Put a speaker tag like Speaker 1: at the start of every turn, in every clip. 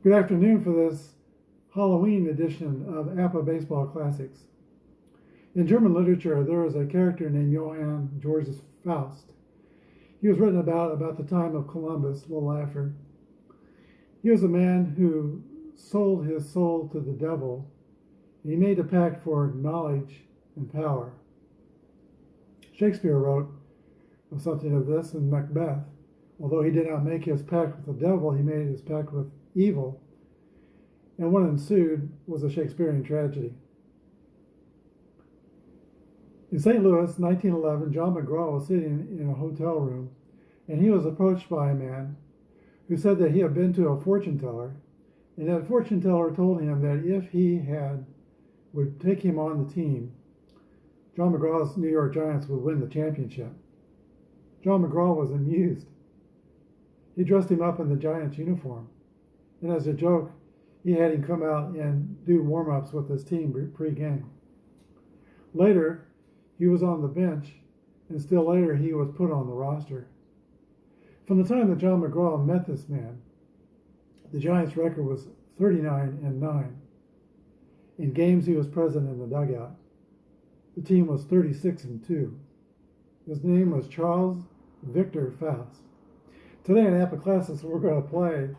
Speaker 1: Good afternoon for this Halloween edition of Apba Baseball Classics. In German literature, there is a character named Johann Georges Faust. He was written about the time of Columbus, a little after. He was a man who sold his soul to the devil, and he made a pact for knowledge and power. Shakespeare wrote of something of this in Macbeth. Although he did not make his pact with the devil, he made his pact with evil, and what ensued was a Shakespearean tragedy. In St. Louis, 1911, John McGraw was sitting in a hotel room, and he was approached by a man who said that he had been to a fortune teller, and that fortune teller told him that if he would take him on the team, John McGraw's New York Giants would win the championship. John McGraw was amused. He dressed him up in the Giants uniform, and as a joke, he had him come out and do warm-ups with his team pre-game. Later, he was on the bench, and still later, he was put on the roster. From the time that John McGraw met this man, the Giants' record was 39-9. In games, he was present in the dugout. The team was 36-2. His name was Charles Victor Faust. Today in Apba Classics, we're going to play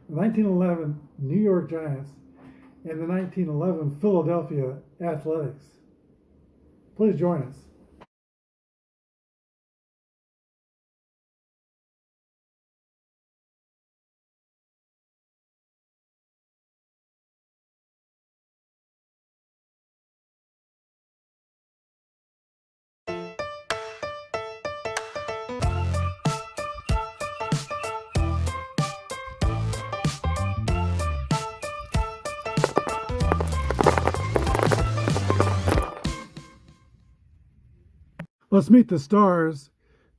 Speaker 1: the 1911 New York Giants and the 1911 Philadelphia Athletics. Please join us. Let's meet the stars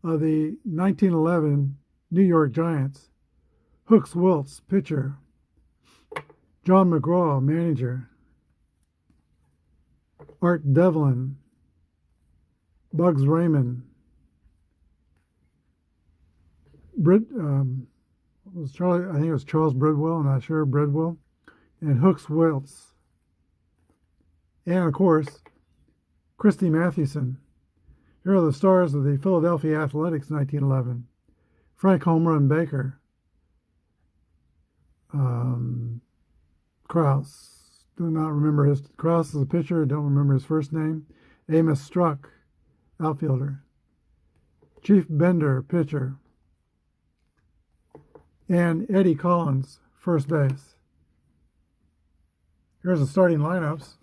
Speaker 1: of the 1911 New York Giants. Hooks Wiltz, pitcher. John McGraw, manager. Art Devlin. Bugs Raymond. I think it was Charles Bridwell, I'm not sure, Bridwell. And Hooks Wiltz. And of course, Christy Mathewson. Here are the stars of the Philadelphia Athletics 1911. Frank Home Run Baker. Krause. Do not remember Krause is a pitcher. Don't remember his first name. Amos Struck, outfielder. Chief Bender, pitcher. And Eddie Collins, first base. Here's the starting lineups.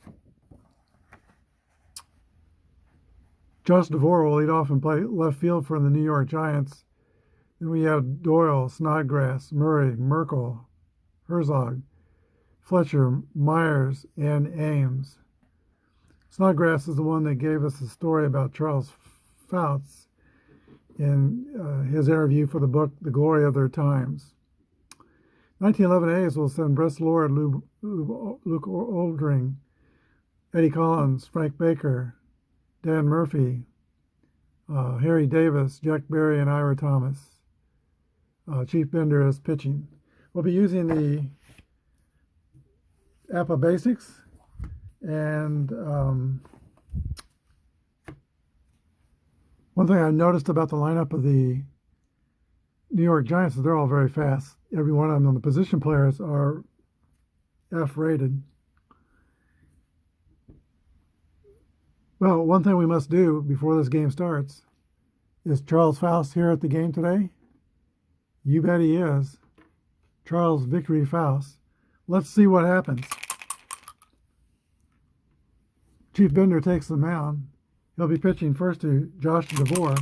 Speaker 1: Josh DeVore will lead off and play left field for the New York Giants. Then we have Doyle, Snodgrass, Murray, Merkel, Herzog, Fletcher, Myers, and Ames. Snodgrass is the one that gave us the story about Charles Faust in his interview for the book The Glory of Their Times. 1911 A's will send Bress Lord, Luke Oldring, Eddie Collins, Frank Baker, Dan Murphy, Harry Davis, Jack Berry, and Ira Thomas. Chief Bender is pitching. We'll be using the Apba Basics, and one thing I noticed about the lineup of the New York Giants is they're all very fast. Every one of them, the position players, are F-rated. Well, one thing we must do before this game starts is Charles Faust here at the game today? You bet he is. Charles Victory Faust. Let's see what happens. Chief Bender takes the mound. He'll be pitching first to Josh DeVore.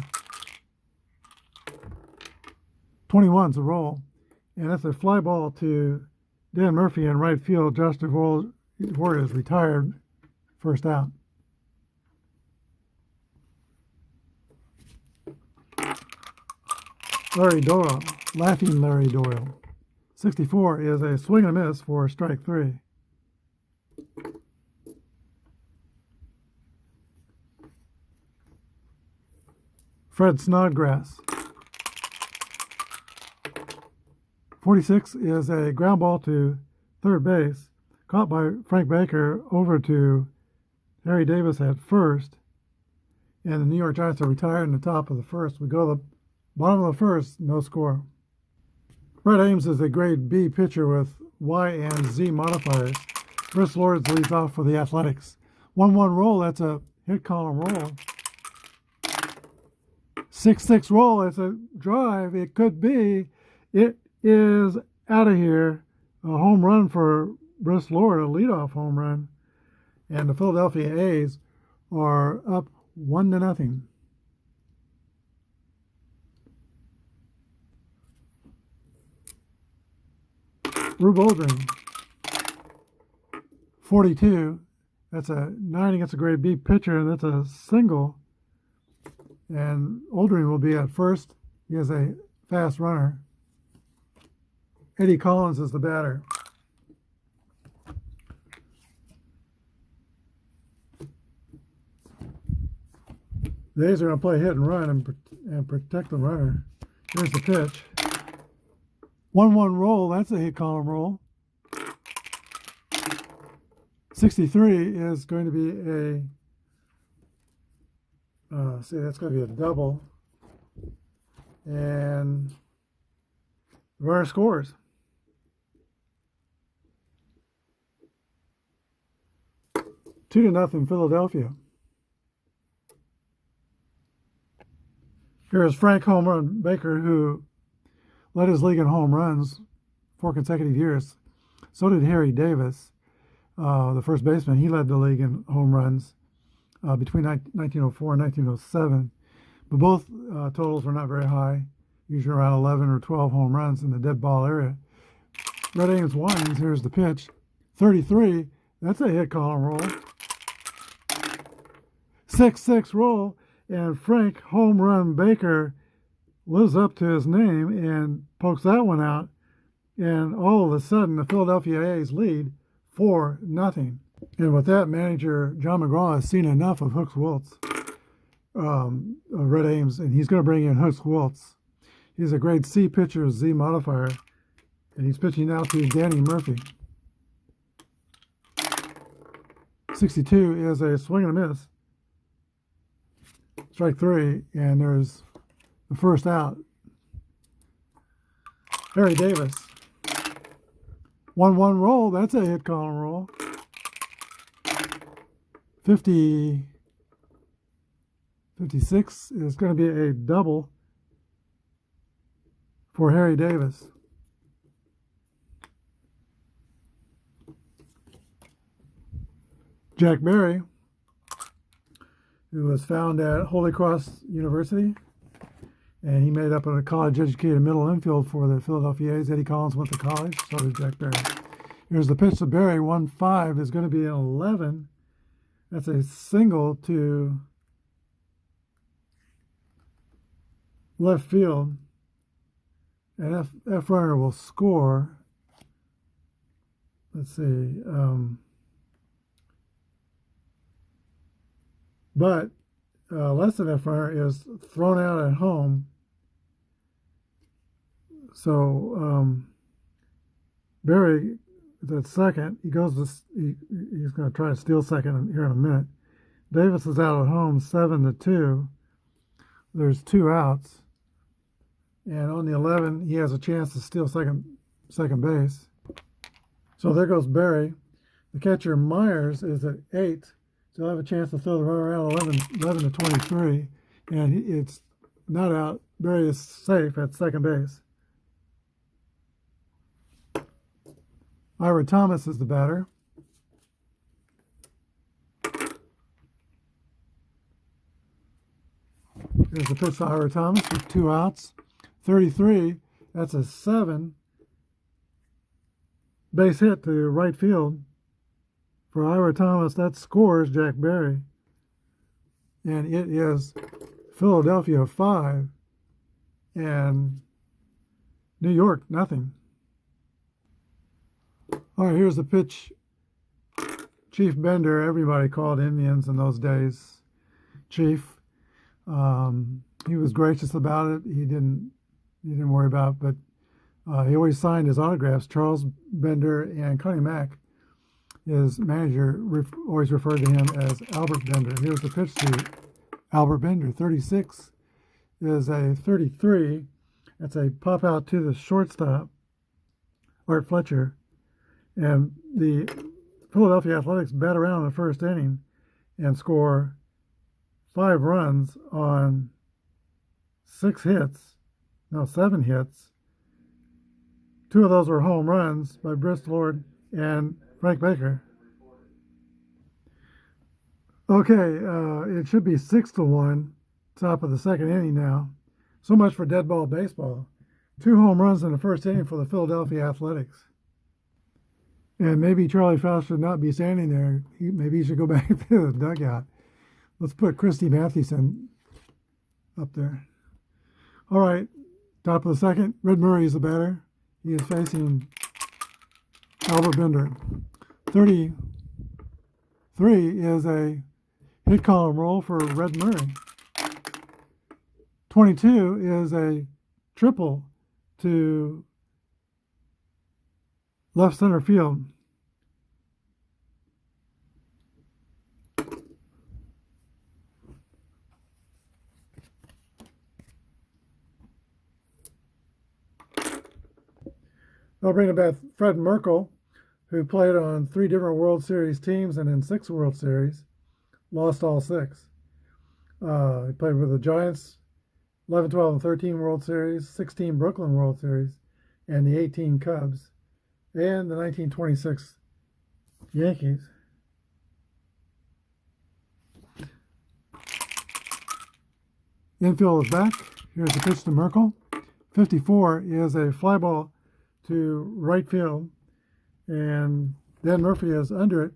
Speaker 1: 21's a roll. And that's a fly ball to Dan Murphy in right field. Josh DeVore is retired, first out. Larry Doyle, Laughing Larry Doyle. 64 is a swing and a miss for strike 3. Fred Snodgrass. 46 is a ground ball to third base, caught by Frank Baker over to Harry Davis at first, and the New York Giants are retired in the top of the first. We go to the bottom of the first, no score. Brett Ames is a grade B pitcher with Y and Z modifiers. Chris Lords leads off for the Athletics. 1-1 roll, that's a hit column roll. 6-6 roll, that's a drive. It could be. It is out of here. A home run for Briss Lord, a leadoff home run. And the Philadelphia A's are up 1-0. Rube Oldring, 42. That's a 9 against a grade B pitcher, and that's a single. And Oldring will be at first. He has a fast runner. Eddie Collins is the batter. The A's are going to play hit and run and protect the runner. Here's the pitch. 1-1 roll, that's a hit column roll. 63 is going to be that's going to be a double. And the runner scores. Two to nothing Philadelphia. Here's Frank Home Run Baker, who led his league in home runs 4 consecutive years. So did Harry Davis, the first baseman. He led the league in home runs between 1904 and 1907. But both totals were not very high, usually around 11 or 12 home runs in the dead ball area. Red Ames winds. Here's the pitch. 33. That's a hit column roll. 6-6 roll. And Frank Home Run Baker lives up to his name and pokes that one out. And all of a sudden, the Philadelphia A's lead 4-0. And with that, manager John McGraw has seen enough of Hooks Wiltz, Red Ames, and he's going to bring in Hooks Wiltz. He's a grade C pitcher with Z modifier, and he's pitching now to Danny Murphy. 62 is a swing and a miss. Strike 3, and there's the first out. Harry Davis. 1-1 roll, that's a hit column roll. 56 is going to be a double for Harry Davis. Jack Berry, who was found at Holy Cross University, and he made up a college-educated middle infield for the Philadelphia A's. Eddie Collins went to college, so did Jack Berry. Here's the pitch to Berry. 1-5 is going to be an 11. That's a single to left field, and F runner will score. Let's see. But less than F runner is thrown out at home. So Berry is at second. He's going to try to steal second here in a minute. Davis is out at home, 7-2. There's 2 outs, and on the 11, he has a chance to steal second base. So there goes Berry. The catcher Myers is at 8. So he'll have a chance to throw the runner out 11-23, and it's not out. Berry is safe at second base. Ira Thomas is the batter. There's the pitch to Ira Thomas with 2 outs. 33, that's a 7. Base hit to right field. For Ira Thomas, that scores Jack Berry. And it is Philadelphia 5 and New York nothing. All right, here's the pitch. Chief Bender, everybody called Indians in those days Chief. He was gracious about it. He didn't worry about it, but He always signed his autographs. Charles Bender and Connie Mack, his manager, always referred to him as Albert Bender. Here's the pitch to Albert Bender. 36 is a 33. That's a pop out to the shortstop, Art Fletcher. And the Philadelphia Athletics bat around in the first inning and score 5 runs on 7 hits. 2 of those were home runs by Briss Lord and Frank Baker. Okay, it should be 6-1, top of the second inning now. So much for dead ball baseball. 2 home runs in the first inning for the Philadelphia Athletics. And maybe Charlie Faust should not be standing there. Maybe he should go back to the dugout. Let's put Christy Mathewson up there. All right, top of the second. Red Murray is the batter. He is facing Albert Bender. 33 is a hit column roll for Red Murray. 22 is a triple to left center field. I'll bring back Fred Merkle, who played on 3 different World Series teams and in 6 World Series, lost all 6. He played with the Giants, 11, 12, and 13 World Series, 16 Brooklyn World Series, and the 18 Cubs, and the 1926 Yankees. Infield is back. Here's the pitch to Merkle. 54 is a fly ball to right field, and Dan Murphy is under it.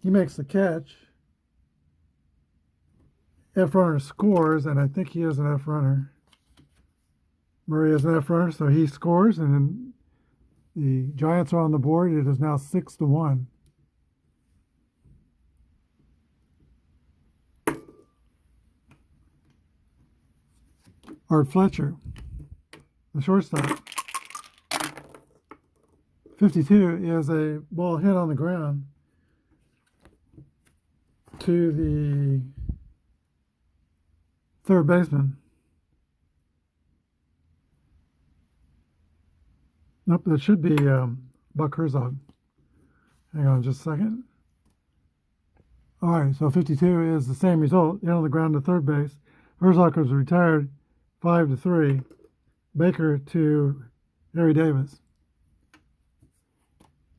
Speaker 1: He makes the catch. F runner scores, and I think he is an F runner. Murray is an F runner, so he scores, and the Giants are on the board. It is now 6-1. Art Fletcher, the shortstop. 52 is a ball hit on the ground to the third baseman. Nope, that should be Buck Herzog. Hang on just a second. All right, so 52 is the same result. Hit on the ground to third base. Herzog was retired 5-3. Baker to Harry Davis.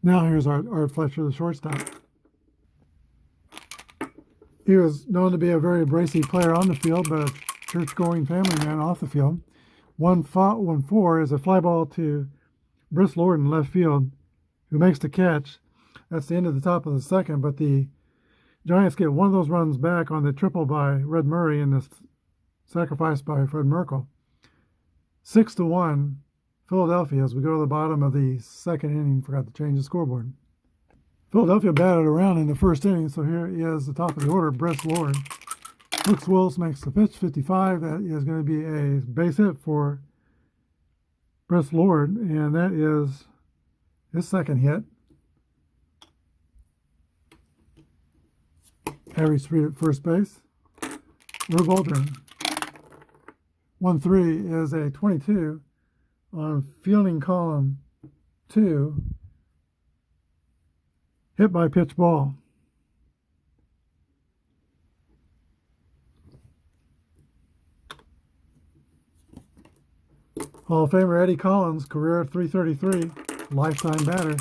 Speaker 1: Now here's Art Fletcher, the shortstop. He was known to be a very abrasive player on the field, but a church-going family man off the field. 1-4 is a fly ball to Briss Lord in left field, who makes the catch. That's the end of the top of the second, but the Giants get one of those runs back on the triple by Red Murray and the sacrifice by Fred Merkle. 6-1. Philadelphia as we go to the bottom of the second inning. Forgot to change the scoreboard. Philadelphia batted around in the first inning, so here is the top of the order, Briss Lord. Brooks Willis makes the pitch, 55. That is going to be a base hit for Briss Lord, and that is his second hit. Harry Street at first base. Rube Aldrin. 1-3 is a 22 on fielding column 2, hit by pitch ball. Hall of Famer Eddie Collins, career 333, lifetime batter.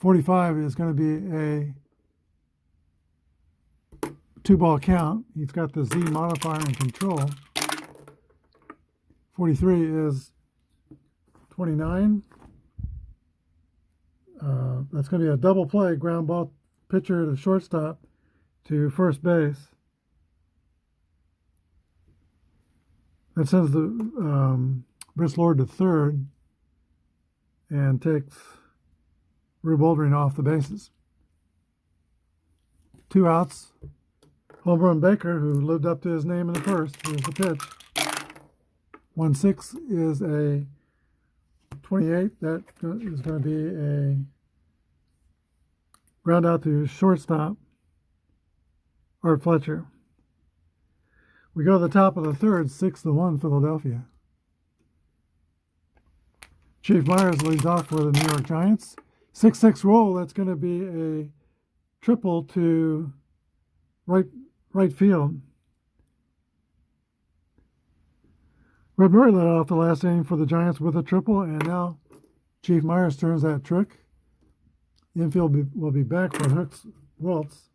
Speaker 1: 45 is going to be a 2-ball count. He's got the Z modifier in control. 43 is 29. That's going to be a double play, ground ball pitcher to shortstop to first base. That sends the Briss Lord to third and takes Rube Aldrin off the bases. 2 outs. Home run Baker, who lived up to his name in the first. Here's the pitch. 1-6 is a 28. That is going to be a ground out to shortstop, Art Fletcher. We go to the top of the third, 6-1 Philadelphia. Chief Myers leads off for the New York Giants. 6-6 roll, that's going to be a triple to right field. Red Murray led off the last inning for the Giants with a triple, and now Chief Myers turns that trick. The infield will be back for Hooks Wiltz.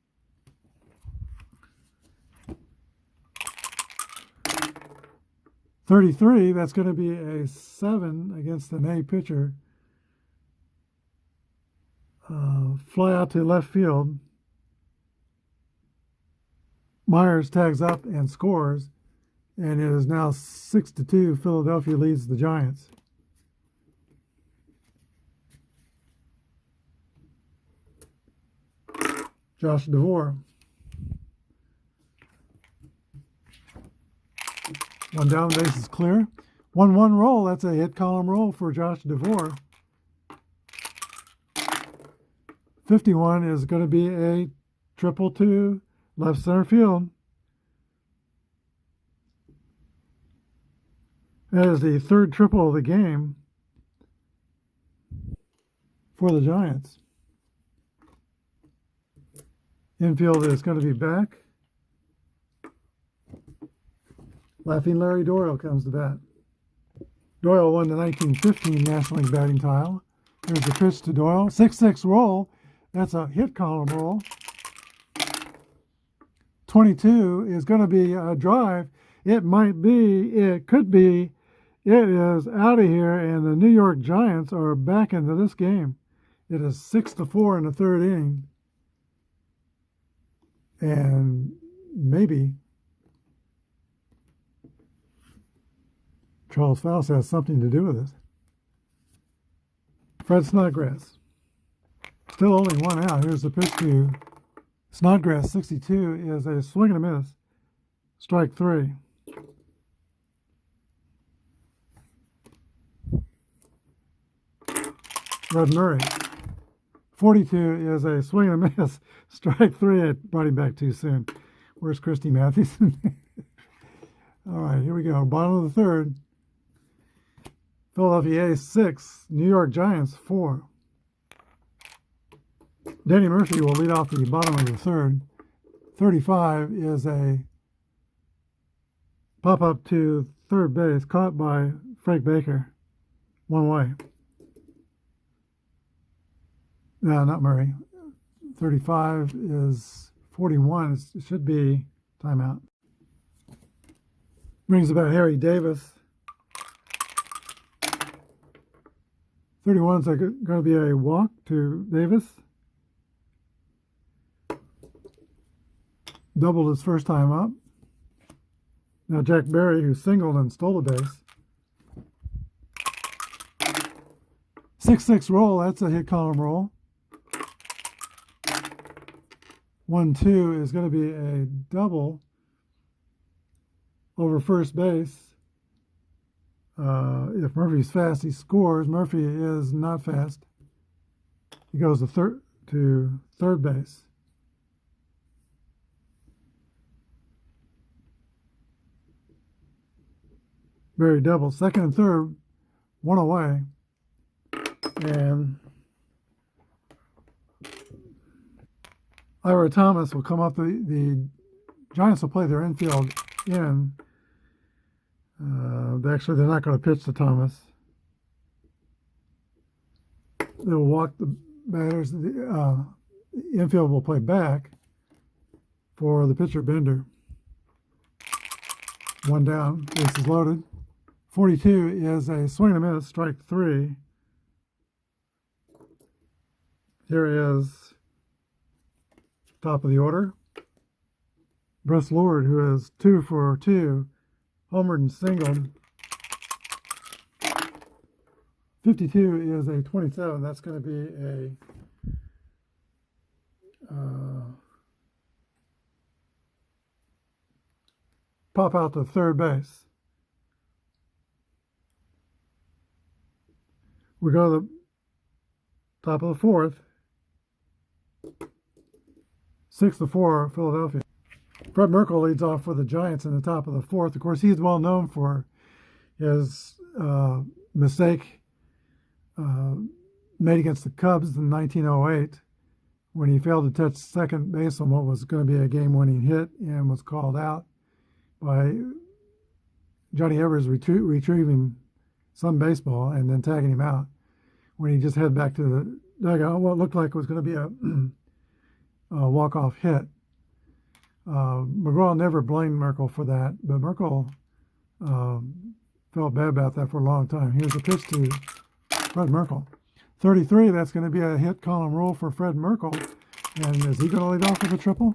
Speaker 1: .33, that's going to be a 7 against the Nay pitcher. Fly out to left field. Myers tags up and scores, and it is now 6-2. Philadelphia leads the Giants. Josh DeVore. One down, base is clear. 1-1 roll, that's a hit column roll for Josh DeVore. 51 is going to be a triple to left center field. That is the third triple of the game for the Giants. Infield is going to be back. Laughing Larry Doyle comes to bat. Doyle won the 1915 National League batting title. Here's the pitch to Doyle. 6-6 roll. That's a hit column roll. 22 is going to be a drive. It might be, it could be, it is out of here, and the New York Giants are back into this game. It is 6-4 in the third inning. And maybe Charles Faust has something to do with it. Fred Snodgrass. Still only one out. Here's the pitch to Snodgrass. 62 is a swing and a miss. Strike 3. Red Murray. 42 is a swing and a miss. Strike 3. I brought him back too soon. Where's Christy Mathewson? All right, here we go. Bottom of the third. Philadelphia A's 6. New York Giants 4. Danny Murphy will lead off the bottom of the third. 35 is a pop-up to third base, caught by Frank Baker. One way. No, not Murray. 35 is 41. It should be timeout. Brings about Harry Davis. 31 is going to be a walk to Davis. Doubled his first time up. Now Jack Berry, who singled and stole a base. 6-6 roll, that's a hit column roll. 1-2 is going to be a double over first base. If Murphy's fast, he scores. Murphy is not fast. He goes to third base. Berry double. Second and third, one away. And Ira Thomas will come up. The Giants will play their infield in. Actually, they're not going to pitch to Thomas. They will walk the batters. The infield will play back for the pitcher, Bender. One down. Base is loaded. 42 is a swing and a miss. Strike 3. Here is top of the order. Bruce Lord, who is 2 for 2, homered and singled. 52 is a 27. That's going to be a pop out to third base. We go to the top of the fourth. 6-4, Philadelphia. Fred Merkle leads off for the Giants in the top of the fourth. Of course, he's well known for his mistake made against the Cubs in 1908 when he failed to touch second base on what was going to be a game-winning hit and was called out by Johnny Evers retrieving some baseball and then tagging him out when he just headed back to the dugout. What looked like was going to be a walk-off hit. McGraw never blamed Merkle for that, but Merkle felt bad about that for a long time. Here's a pitch to Fred Merkle. 33, that's going to be a hit column roll for Fred Merkle. And is he going to lead off with a triple?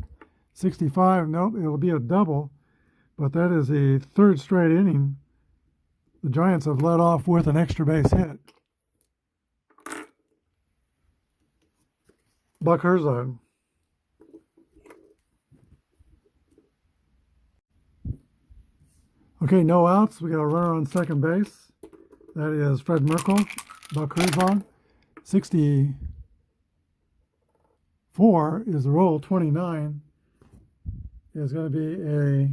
Speaker 1: 65, nope, it'll be a double. But that is the third straight inning the Giants have led off with an extra base hit. Buck Herzog. Okay, no outs. We got a runner on second base. That is Fred Merkle, Buck Herzog. 64 is the roll. 29 is going to be a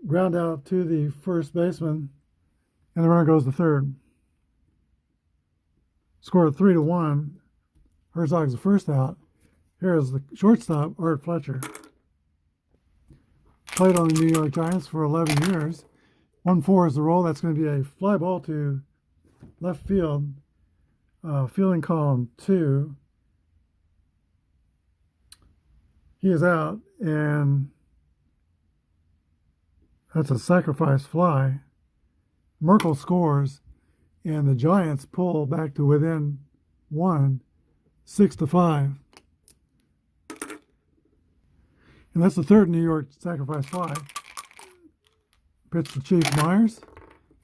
Speaker 1: ground out to the first baseman, and the runner goes to third. Score 3-1. Herzog's the first out. Here is the shortstop, Art Fletcher. Played on the New York Giants for 11 years. 1-4 is the roll. That's going to be a fly ball to left field. Fielding column 2. He is out, and that's a sacrifice fly. Merkle scores, and the Giants pull back to within 1, 6-5. And that's the third New York sacrifice fly. Pitch to Chief Myers.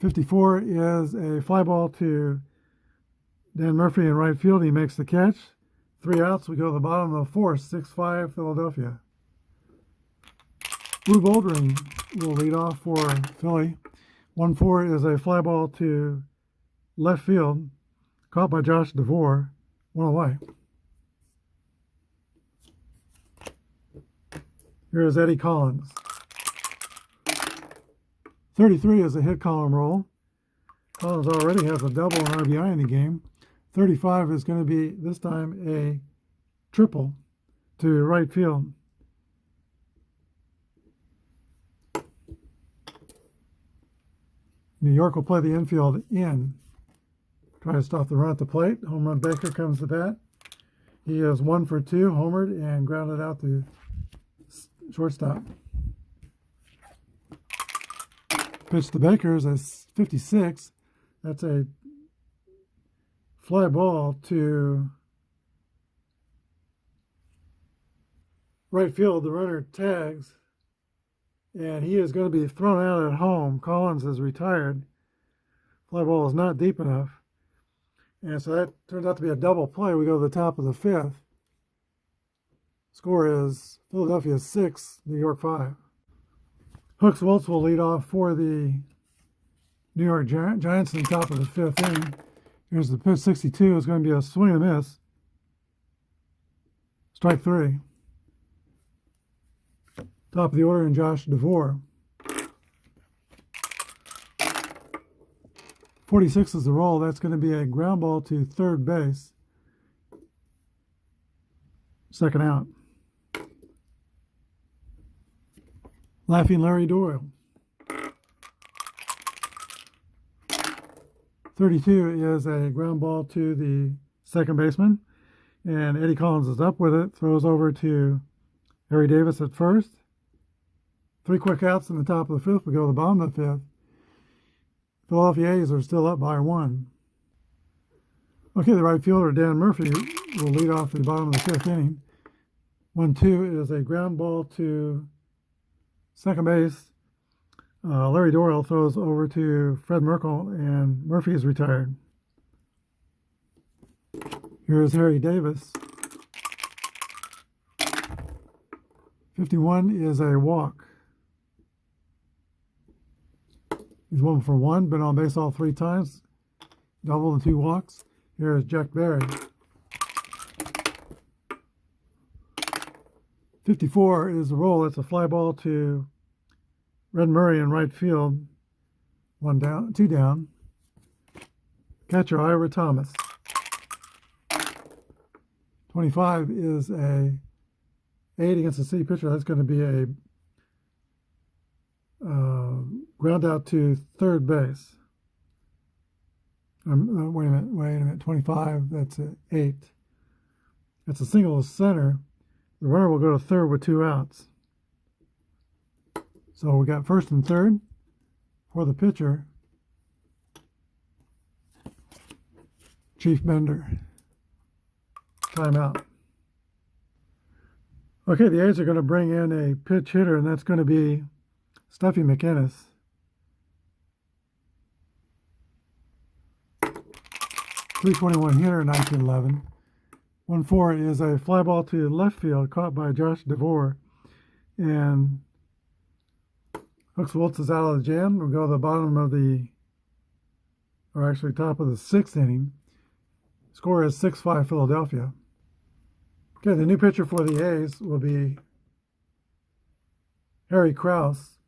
Speaker 1: 54 is a fly ball to Dan Murphy in right field. He makes the catch. 3 outs. We go to the bottom of the fourth. 6-5 Philadelphia. Lou Boldring will lead off for Philly. 1-4 is a fly ball to left field. Caught by Josh DeVore. 1 away. Here is Eddie Collins. 33 is a hit column roll. Collins already has a double and RBI in the game. 35 is going to be, this time, a triple to right field. New York will play the infield in. Try to stop the run at the plate. Home run Baker comes to bat. He is 1 for 2, homered, and grounded out to shortstop. Pitch to Baker is a 56. That's a fly ball to right field. The runner tags, and he is going to be thrown out at home. Collins is retired. Fly ball is not deep enough. And so that turns out to be a double play. We go to the top of the fifth. Score is Philadelphia 6, New York 5. Hooks Wiltz will lead off for the New York Giants in the top of the fifth inning. Here's the pitch. 62 is going to be a swing and a miss. Strike 3. Top of the order in Josh DeVore. 46 is the roll. That's going to be a ground ball to third base. Second out. Laughing Larry Doyle. 32 is a ground ball to the second baseman, and Eddie Collins is up with it. Throws over to Harry Davis at first. 3 quick outs in the top of the fifth. We go to the bottom of the fifth. Philadelphia A's are still up by 1. Okay, the right fielder, Dan Murphy, will lead off the bottom of the fifth inning. 1-2 is a ground ball to second base. Larry Doyle throws over to Fred Merkle, and Murphy is retired. Here's Harry Davis. 51 is a walk. He's 1 for 1, been on base all 3 times. double and 2 walks. Here is Jack Berry. 54 is the roll. It's a fly ball to Red Murray in right field. 1 down, 2 down. Catcher Ira Thomas. 25 is a 8 against the city pitcher. That's going to be a ground out to third base. Wait a minute. 25, that's an 8. That's a single to center. The runner will go to third with 2 outs. So we got first and third for the pitcher, Chief Bender. Timeout. Okay, the A's are going to bring in a pitch hitter, and that's going to be Stuffy McInnes. .321 hitter in 1911. 1-4 is a fly ball to left field caught by Josh DeVore. And Hooks Wiltz is out of the jam. We'll go to the bottom of top of the 6th inning. Score is 6-5 Philadelphia. Okay, the new pitcher for the A's will be Harry Krause.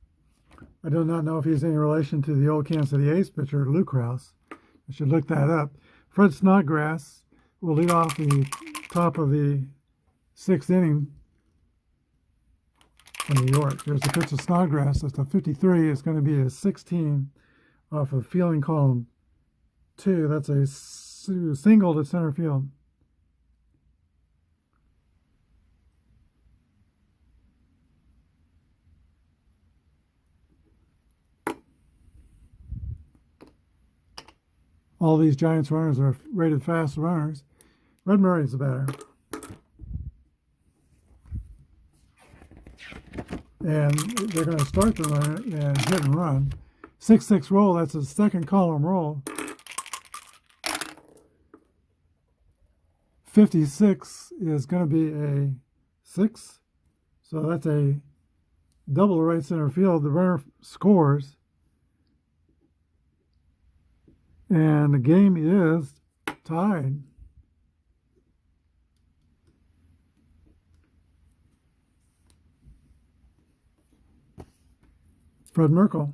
Speaker 1: I do not know if he's any relation to the old Kansas City A's pitcher, Lou Krause. I should look that up. Fred Snodgrass will lead off the top of the 6th inning for New York. There's the pitch to Snodgrass. That's a 53. It's going to be a 16 off of fielding column 2. That's a single to center field. All these Giants runners are rated fast runners. Red Murray's the batter. And they're going to start the runner and hit and run. 6-6 roll, that's a second column roll. 56 is going to be a 6. So that's a double to right center field. The runner scores. And the game is tied. Fred Merkle.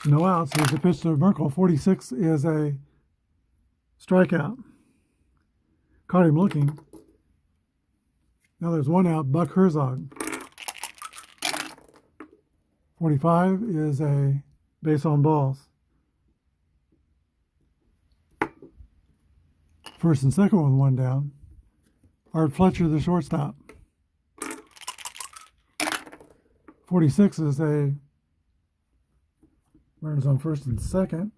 Speaker 1: No outs. Here's the pitch to Merkle. 46 is a strikeout. Caught him looking. Now there's 1 out. Buck Herzog. 45 is a base on balls. First and second with 1 down. Art Fletcher, the shortstop. 46 is a runners on first and second.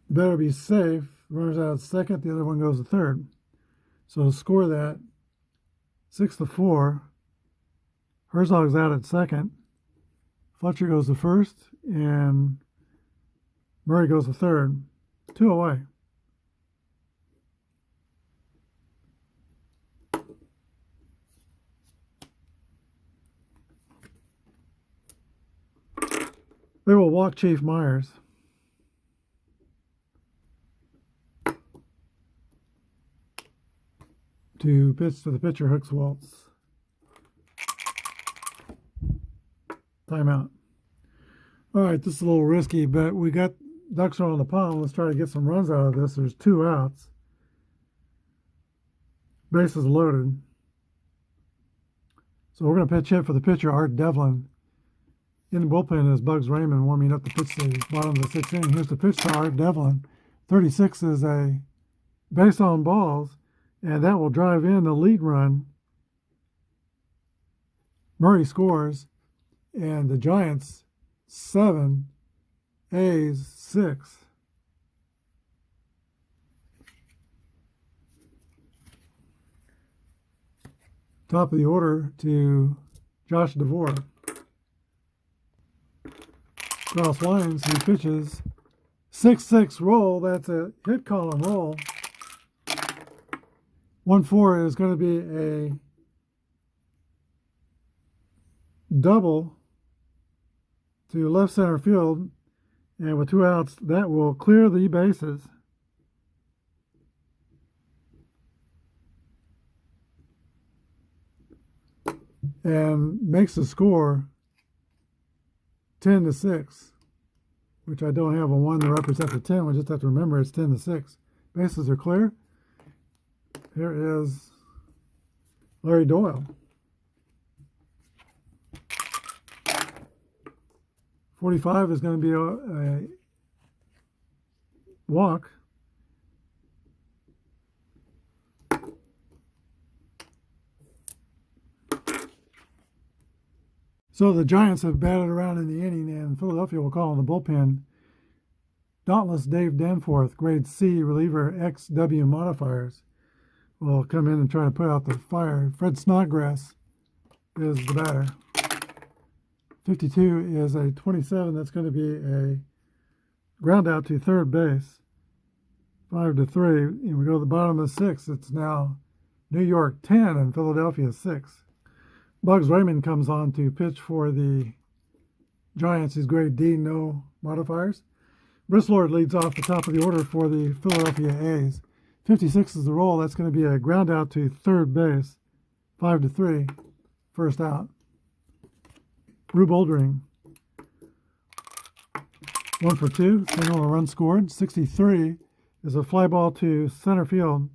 Speaker 1: Better be safe. Runners out at second. The other one goes to third. So score that 6-4. Herzog's out at second. Fletcher goes to first, and Murray goes to third. 2 away. They will walk Chief Myers. To pitch to the pitcher, Hooks Wiltz. Timeout. All right, this is a little risky, but we got ducks are on the pond. Let's try to get some runs out of this. There's 2 outs. Bases loaded. So we're going to pitch hit for the pitcher, Art Devlin. In the bullpen is Bugs Raymond warming up the pitch to the bottom of the 6th inning. Here's the pitch to Art Devlin. 36 is a base on balls, and that will drive in the lead run. Murray scores, and the Giants 7, A's 6. Top of the order to Josh DeVore. Cross lines, he pitches 6-6 roll. That's a hit column roll. 1-4 is going to be a double to left center field, and with 2 outs, that will clear the bases. And makes the score 10-6, which I don't have a 1 to represent the 10. We just have to remember it's 10-6. Bases are clear. Here is Larry Doyle. 45 is going to be a walk. So the Giants have batted around in the inning, and Philadelphia will call in the bullpen Dauntless Dave Danforth, grade C reliever, XW modifiers, will come in and try to put out the fire. Fred Snodgrass is the batter. 52 is a 27. That's going to be a ground out to third base. 5-3. And we go to the bottom of the 6th. It's now New York 10 and Philadelphia 6. Bugs Raymond comes on to pitch for the Giants. He's grade D, no modifiers. Bristlord leads off the top of the order for the Philadelphia A's. 56 is the roll. That's going to be a ground out to third base. 5-3. First out. Rube Oldring. 1 for 2. Single, a run scored. 63 is a fly ball to center field.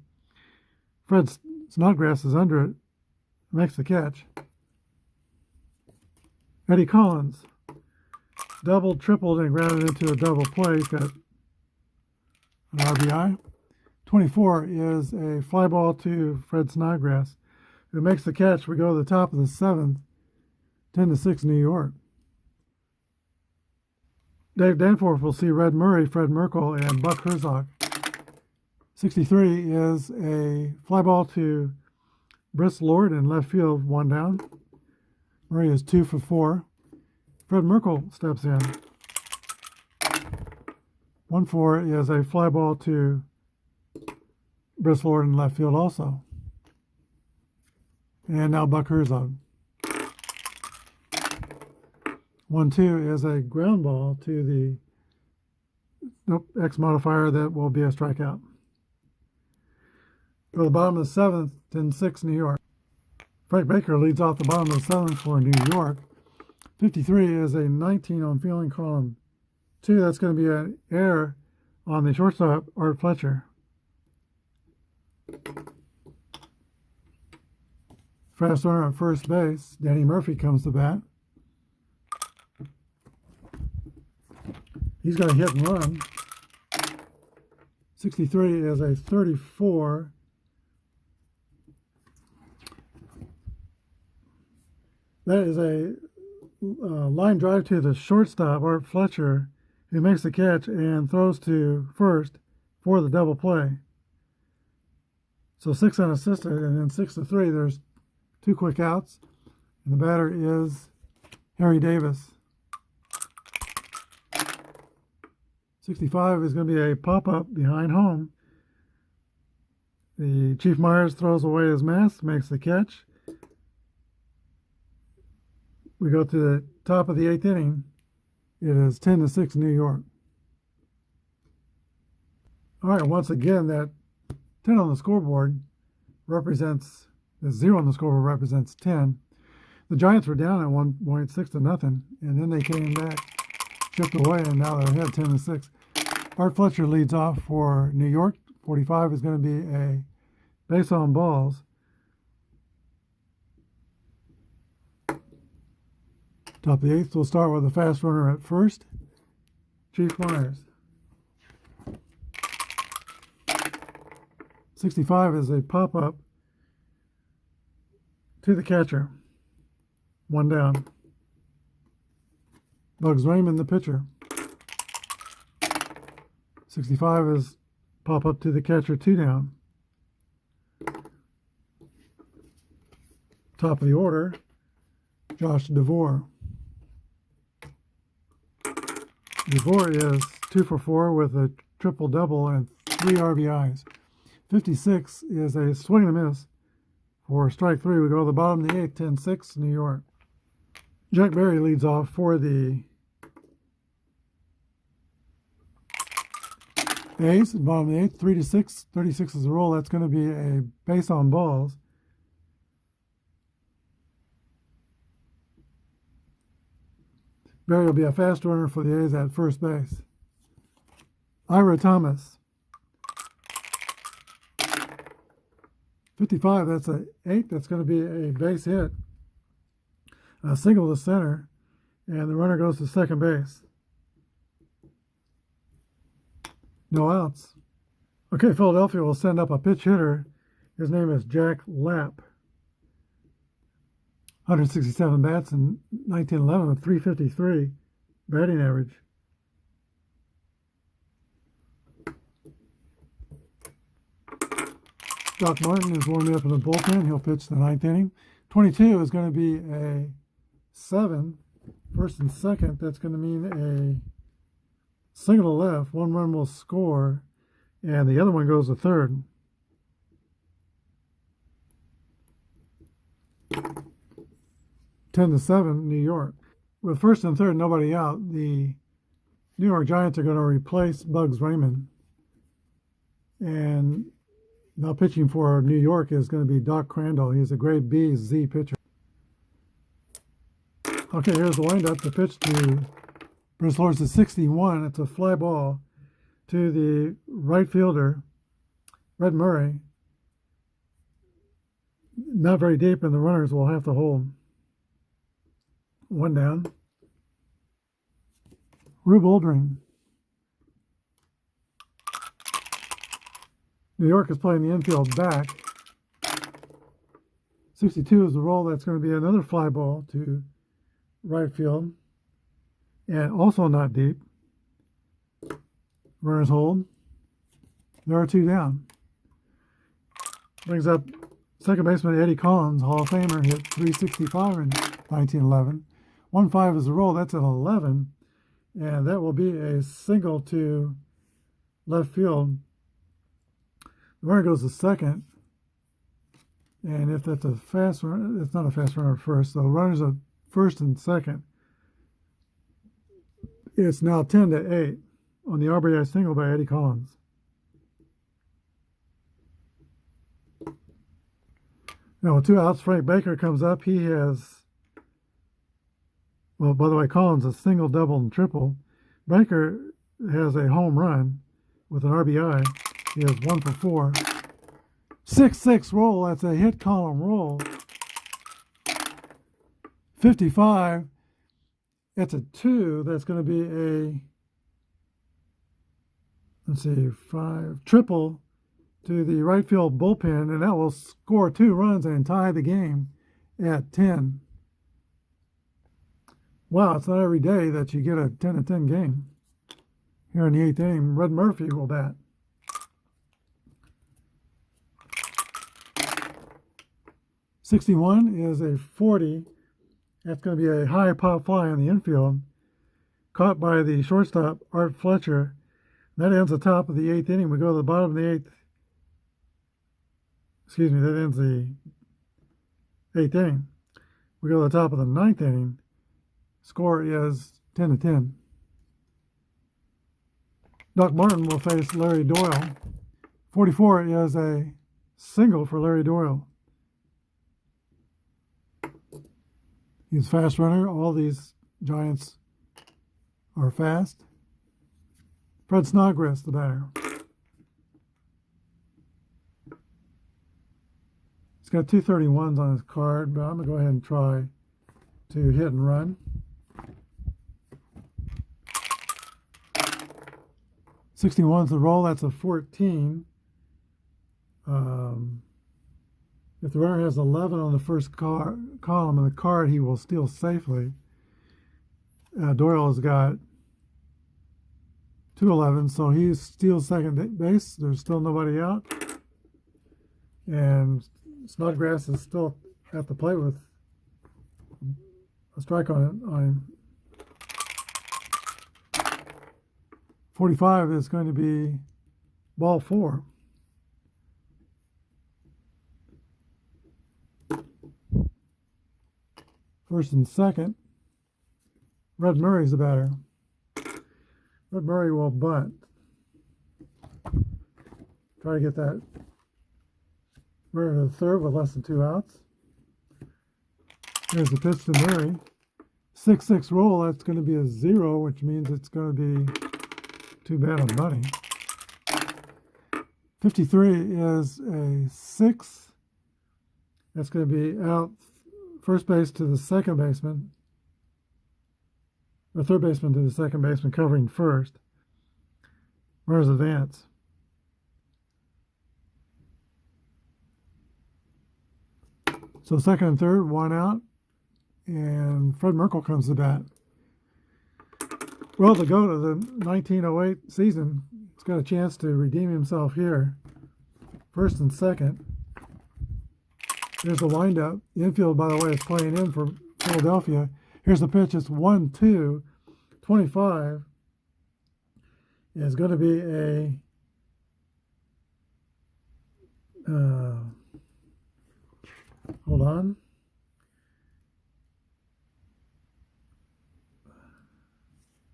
Speaker 1: Fred Snodgrass is under it. Makes the catch. Eddie Collins. Doubled, tripled, and grounded into a double play. He's got an RBI. 24 is a fly ball to Fred Snodgrass, who makes the catch. We go to the top of the 7th, 10-6 New York. Dave Danforth will see Red Murray, Fred Merkle, and Buck Herzog. 63 is a fly ball to Bristlord in left field, 1 down. Murray is 2 for 4. Fred Merkle steps in. 1-4 is a fly ball to Bristlord in left field also. And now Buck Herzog. 1-2 is a ground ball to the X modifier. That will be a strikeout. For the bottom of the 7th, 10-6 New York. Frank Baker leads off the bottom of the 7th for New York. 53 is a 19 on fielding column 2. That's going to be an error on the shortstop, Art Fletcher. Fast runner at first base, Danny Murphy comes to bat. He's got a hit and run. 63 is a 34. That is a line drive to the shortstop, Art Fletcher, who makes the catch and throws to first for the double play. So 6 unassisted, and then 6-3. There's 2 quick outs, and the batter is Harry Davis. 65 is going to be a pop-up behind home. The Chief Myers throws away his mask, makes the catch. We go to the top of the 8th inning. It is 10-6 New York. All right, once again, that 10 on the scoreboard represents, the 0 on the scoreboard represents 10. The Giants were down at 1 point, 6-0, and then they came back, chipped away, and now they're ahead 10-6. Art Fletcher leads off for New York. 45 is going to be a base on balls. Top of the 8th, we'll start with a fast runner at first, Chief Myers. 65 is a pop-up to the catcher. 1 down. Bugs Raymond, the pitcher. 65 is pop-up to the catcher, 2 down. Top of the order, Josh DeVore. DeVore is 2 for 4 with a triple-double and 3 RBIs. 56 is a swing and a miss for strike 3. We go to the bottom of the 8th, 10-6, New York. Jack Berry leads off for the A's, bottom of the eighth, 3-6. 36 is the roll. That's going to be a base on balls. Berry will be a fast runner for the A's at first base. Ira Thomas, 55. That's an 8. That's going to be a base hit. A single to center, and the runner goes to second base. No outs. Okay, Philadelphia will send up a pitch hitter. His name is Jack Lapp. 167 bats in 1911 with 353 batting average. Doc Martin is warming up in the bullpen. He'll pitch the ninth inning. 22 is going to be a 7, first and second. That's going to mean a single to left. One run will score, and the other one goes to third. Ten to 7, New York. With first and third, nobody out, the New York Giants are going to replace Bugs Raymond. And now pitching for New York is going to be Doc Crandall. He's a grade B Z pitcher. Okay, here's the windup. The pitch to Bruce Lawrence is 61. It's a fly ball to the right fielder, Red Murray. Not very deep, and the runners will have to hold. One down. Rube Oldring. New York is playing the infield back. 62 is the roll. That's going to be another fly ball to right field. And also not deep. Runners hold. There are two down. Brings up second baseman Eddie Collins, Hall of Famer, hit 365 in 1911. 1-5 is the roll. That's an 11. And that will be a single to left field. The runner goes to second. And if that's a fast runner, it's not a fast runner at first. So runners are first and second. It's now 10 to 8 on the RBI single by Eddie Collins. Now with two outs, Frank Baker comes up. He has, well, by the way, Collins a single, double, and triple. Baker has a home run with an RBI. He has 1 for 4. 6-6 roll. That's a hit column roll. 55. It's a 2. That's going to be a, let's see, 5 triple to the right field bullpen, and that will score 2 runs and tie the game at 10. Wow, it's not every day that you get a 10-10 game. Here in the 8th inning, Red Murphy will bat. '61 is a 40. That's going to be a high pop fly in the infield, caught by the shortstop, Art Fletcher. That ends the top of the 8th inning. We go to the bottom of the 8th. Excuse me, that ends the 8th inning. We go to the top of the 9th inning. Score is 10 to 10. Doc Martin will face Larry Doyle. 44 is a single for Larry Doyle. He's a fast runner. All these Giants are fast. Fred Snodgrass, the batter. He's got 231s on his card, but I'm going to go ahead and try to hit and run. 61's the roll. That's a 14. If the runner has 11 on the first column of the card, he will steal safely. Doyle has got 211, so he steals second base. There's still nobody out. And Snodgrass is still at the plate with a strike on him. 45 is going to be ball 4. First and second. Red Murray's the batter. Red Murray will bunt. Try to get that runner to the third with less than 2 outs. Here's the pitch to Murray. 6-6 roll, that's going to be a 0, which means it's going to be too bad on bunting. 53 is a 6. That's going to be out first base to the second baseman, or third baseman to the second baseman, covering first. Runners advance. So second and third, 1 out, and Fred Merkle comes to bat. Well, to go to the 1908 season, he's got a chance to redeem himself here. First and second. Here's the windup. The infield, by the way, is playing in for Philadelphia. Here's the pitch. It's 1-2. 25 is going to be a hold on.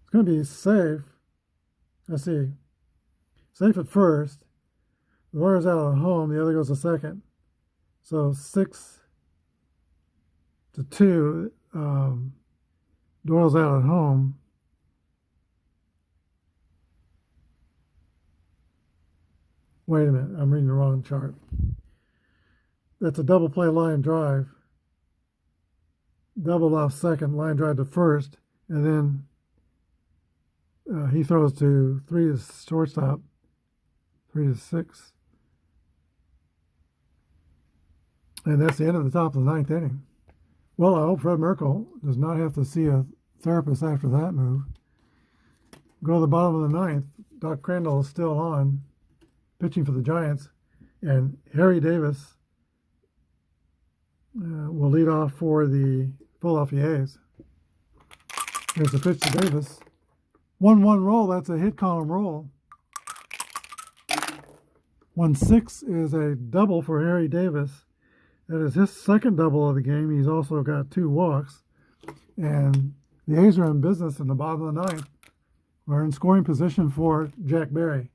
Speaker 1: It's going to be safe. Let's see. Safe at first. The runner's out at home. The other goes to second. So 6-2. Doyle's out at home. Wait a minute. I'm reading the wrong chart. That's a double play line drive. Double off second, line drive to first, and then he throws to 3 to shortstop, 3 to 6. And that's the end of the top of the 9th inning. Well, I hope Fred Merkle does not have to see a therapist after that move. Go to the bottom of the 9th. Doc Crandall is still on, pitching for the Giants, and Harry Davis will lead off for the Philadelphia A's. Here's the pitch to Davis. 1-1 roll, that's a hit column roll. 1-6 is a double for Harry Davis. That is his second double of the game. He's also got 2 walks. And the A's are in business in the bottom of the 9th. We're in scoring position for Jack Berry.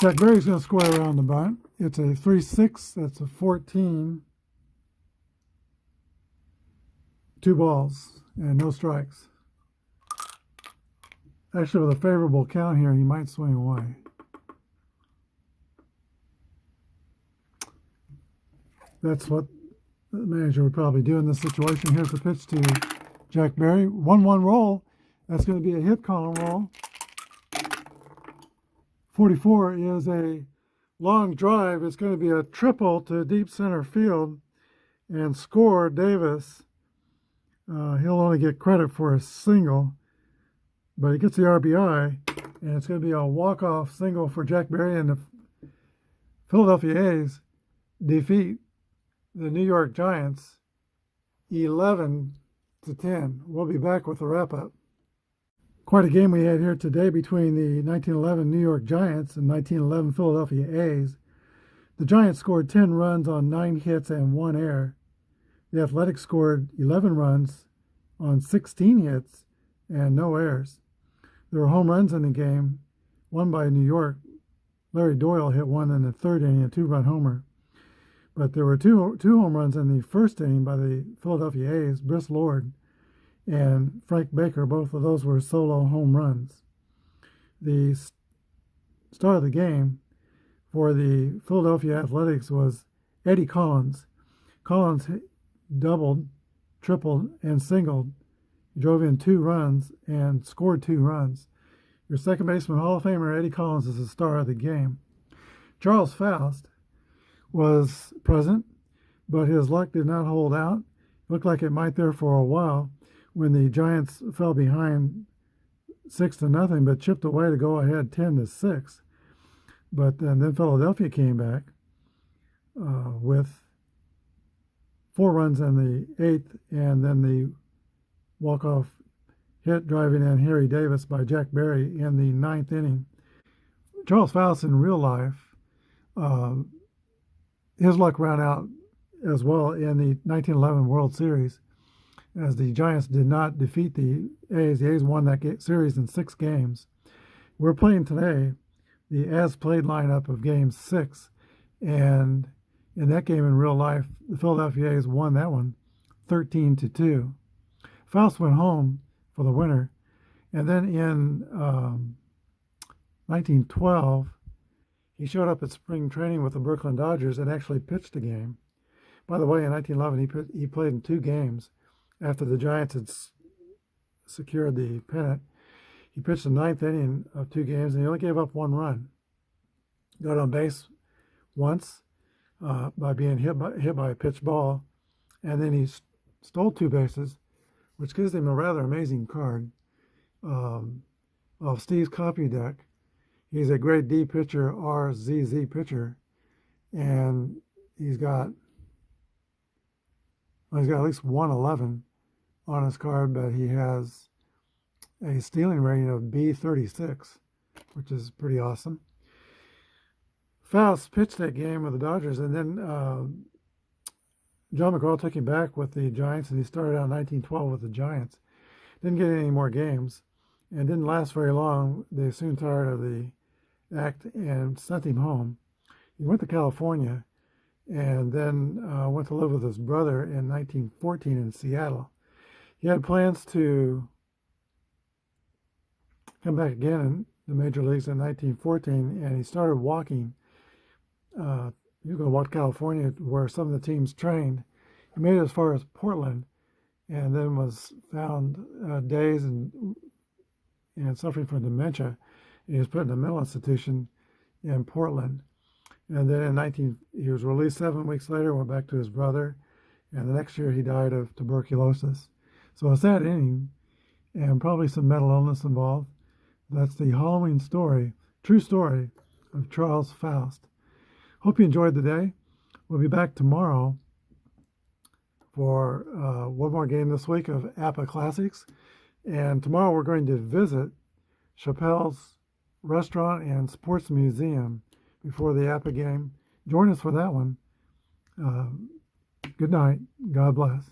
Speaker 1: Jack Berry's going to square around the bunt. It's a 3-6. That's a 14. 2 balls and no strikes. Actually, with a favorable count here, he might swing away. That's what the manager would probably do in this situation. Here's the pitch to Jack Berry. 1-1 roll. That's going to be a hit column roll. 44 is a long drive. It's going to be a triple to deep center field and score Davis. He'll only get credit for a single, but he gets the RBI, and it's going to be a walk-off single for Jack Berry, and the Philadelphia A's defeat the New York Giants 11-10. We'll be back with the wrap-up. Quite a game we had here today between the 1911 New York Giants and 1911 Philadelphia A's. The Giants scored 10 runs on 9 hits and 1 error. The Athletics scored 11 runs on 16 hits and no errors. There were home runs in the game, one by New York. Larry Doyle hit one in the 3rd inning, a 2-run homer. But there were two home runs in the 1st inning by the Philadelphia A's, Briss Lord and Frank Baker. Both of those were solo home runs. The star of the game for the Philadelphia Athletics was Eddie Collins. Collins doubled, tripled, and singled. He drove in 2 runs and scored 2 runs. Your second baseman, Hall of Famer Eddie Collins, is the star of the game. Charles Faust was present, but his luck did not hold out. It looked like it might there for a while when the Giants fell behind 6-0, but chipped away to go ahead 10-6. But then Philadelphia came back with 4 runs in the 8th, and then the walk-off hit driving in Harry Davis by Jack Berry in the 9th inning. Charles Faust in real life, his luck ran out as well in the 1911 World Series, as the Giants did not defeat the A's. The A's won that series in 6 games. We're playing today the as-played lineup of Game 6, and in that game in real life, the Philadelphia A's won that one 13-2. Faust went home for the winner, and then in 1912, he showed up at spring training with the Brooklyn Dodgers and actually pitched a game. By the way, in 1911, he played in 2 games after the Giants had secured the pennant. He pitched the 9th inning of 2 games, and he only gave up 1 run. Got on base once by being hit by a pitch ball, and then he stole 2 bases, which gives him a rather amazing card of Steve's copy deck. He's a grade D pitcher, RZZ pitcher, and he's got at least 111 on his card, but he has a stealing rating of B36, which is pretty awesome. Faust pitched that game with the Dodgers, and then John McGraw took him back with the Giants, and he started out in 1912 with the Giants. Didn't get any more games, and didn't last very long. They soon tired of the act and sent him home. He went to California, and then went to live with his brother in 1914 in Seattle. He had plans to come back again in the major leagues in 1914, and he started walking. He was going to walk to California where some of the teams trained. He made it as far as Portland, and then was found dazed and suffering from dementia. He was put in a mental institution in Portland. And then he was released 7 weeks later, went back to his brother, and the next year he died of tuberculosis. So a sad ending, and probably some mental illness involved. That's the Halloween story, true story, of Charles Faust. Hope you enjoyed the day. We'll be back tomorrow for one more game this week of Apba Classics. And tomorrow we're going to visit Chappelle's Restaurant and Sports Museum before the Apba game. Join us for that one. Good night. God bless.